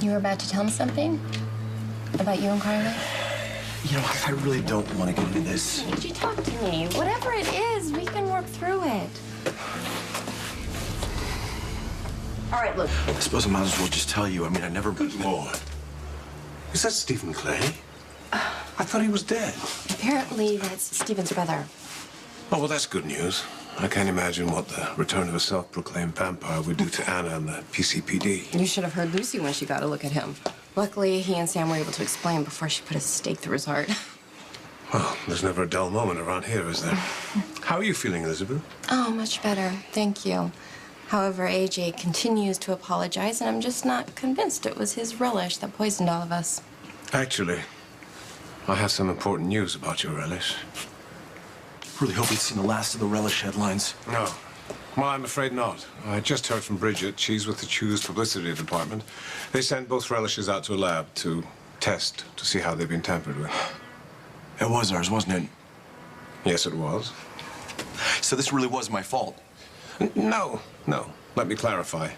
You were about to tell him something? About you and Carly? You know, I really don't want to get into this. Would you talk to me? Whatever it is, we can work through it. All right, look. I suppose I might as well just tell you. I mean, I never... Good Lord. Is that Stephen Clay? I thought he was dead. Apparently, that's Stephen's brother. Oh, well, that's good news. I can't imagine what the return of a self-proclaimed vampire would do to Anna and the PCPD. You should have heard Lucy when she got a look at him. Luckily, he and Sam were able to explain before she put a stake through his heart. Well, there's never a dull moment around here, is there? How are you feeling, Elizabeth? Oh, much better. Thank you. However, AJ continues to apologize, and I'm just not convinced it was his relish that poisoned all of us. Actually, I have some important news about your relish. Really hope you've seen the last of the relish headlines. No. Well, I'm afraid not. I just heard from Bridget. She's with the Chew's publicity department. They sent both relishes out to a lab to test to see how they've been tampered with. It was ours, wasn't it? Yes, it was. So this really was my fault. No. Let me clarify.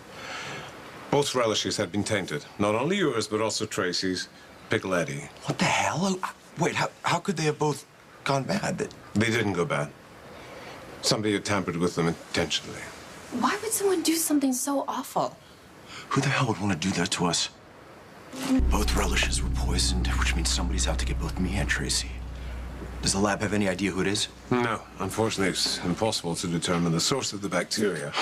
Both relishes had been tainted. Not only yours, but also Tracy's, Pickle Eddie. What the hell? Wait, how could they have both gone bad? They didn't go bad. Somebody had tampered with them intentionally. Why would someone do something so awful? Who the hell would want to do that to us? Both relishes were poisoned, which means somebody's out to get both me and Tracy. Does the lab have any idea who it is? No. Unfortunately, it's impossible to determine the source of the bacteria.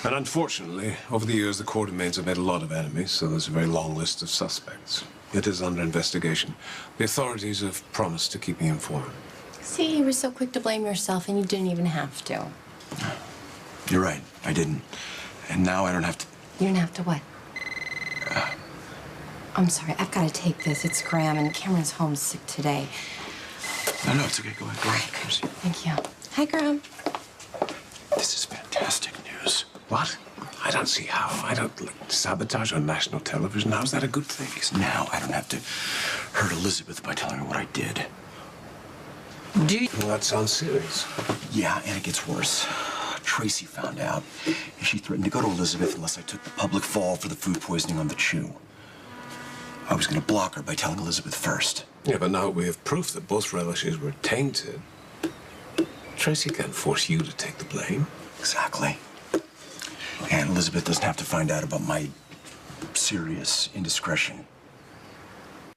And unfortunately, over the years, the Quartermains have made a lot of enemies, so there's a very long list of suspects. It is under investigation. The authorities have promised to keep me informed. See, you were so quick to blame yourself, and you didn't even have to. You're right, I didn't. And now I don't have to... You didn't have to what? I'm sorry, I've got to take this. It's Graham, and Cameron's home sick today. No, it's okay. Go ahead. Go ahead. Come see. Thank you. Hi, Graham. This is fantastic news. What? I don't see how. I don't sabotage on national television. How's that a good thing? Because now I don't have to hurt Elizabeth by telling her what I did. Well, that sounds serious. Yeah, and it gets worse. Tracy found out, and she threatened to go to Elizabeth unless I took the public fall for the food poisoning on the Chew. I was going to block her by telling Elizabeth first. Yeah, but now we have proof that both relishes were tainted. Tracy can't force you to take the blame. Exactly. And Elizabeth doesn't have to find out about my serious indiscretion.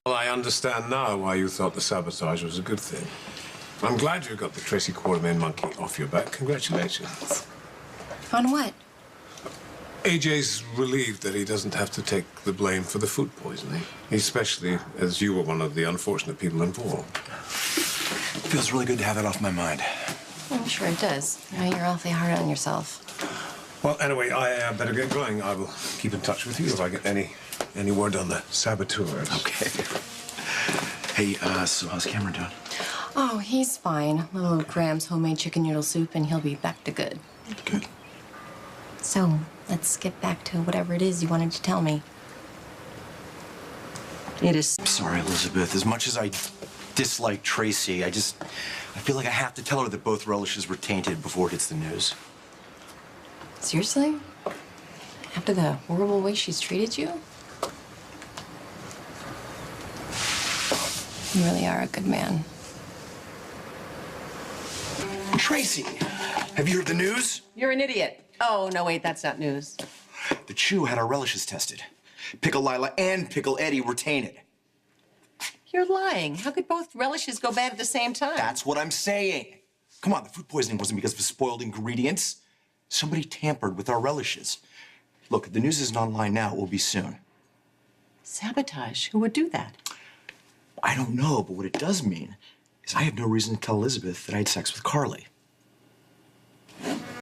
Well, I understand now why you thought the sabotage was a good thing. I'm glad you got the Tracy Quartermain monkey off your back. Congratulations. On what? AJ's relieved that he doesn't have to take the blame for the food poisoning, especially as you were one of the unfortunate people involved. It feels really good to have that off my mind. I'm sure it does. You know, you're awfully hard on yourself. Well, anyway, I better get going. I will keep in touch with you if I get any word on the saboteurs. Okay. Hey, so how's Cameron doing? Oh, he's fine. Little Graham's homemade chicken noodle soup, and he'll be back to good. Good. So, let's get back to whatever it is you wanted to tell me. It is... I'm sorry, Elizabeth. As much as I dislike Tracy, I feel like I have to tell her that both relishes were tainted before it hits the news. Seriously? After the horrible way she's treated you? You really are a good man. Tracy, have you heard the news? You're an idiot. Oh, no, wait, that's not news. The Chew had our relishes tested. Pickle Lila and Pickle Eddie were tainted. You're lying. How could both relishes go bad at the same time? That's what I'm saying. Come on, the food poisoning wasn't because of spoiled ingredients. Somebody tampered with our relishes. Look, if the news isn't online now, it will be soon. Sabotage? Who would do that? I don't know, but what it does mean is I have no reason to tell Elizabeth that I had sex with Carly.